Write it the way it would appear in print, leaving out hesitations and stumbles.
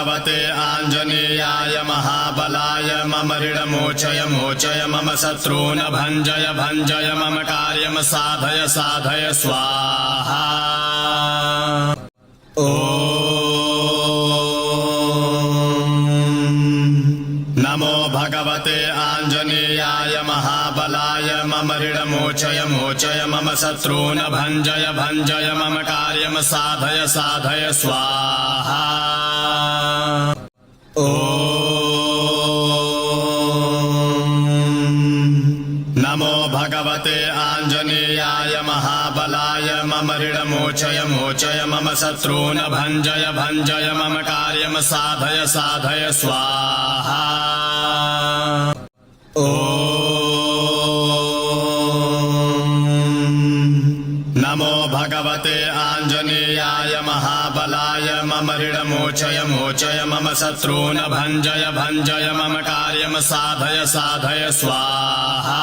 भगवते आञ्जनेयाय महाबलाय मम ऋणमोचय मोचय मम शत्रून् भञ्जय भञ्जय मम कार्यं साधय साधय स्वाहा। नमो भगवते आञ्जनेयाय महाबलाय मम ऋणमोचय मोचय मम शत्रून् भञ्जय भञ्जय मम कार्यं साधय साधय स्वाहा। नमो भगवते आञ्जनेयाय महाबलाय मम ऋणमोचय मोचय मम शत्रून् भञ्जय भञ्जय मम कार्यं साधय साधय स्वाहा। नमो भगवते आञ्जनेयाय महाबलाय मम ऋणमोचय मोचय मम शत्रून् भञ्जय भञ्जय मम कार्यं साधय साधय स्वाहा।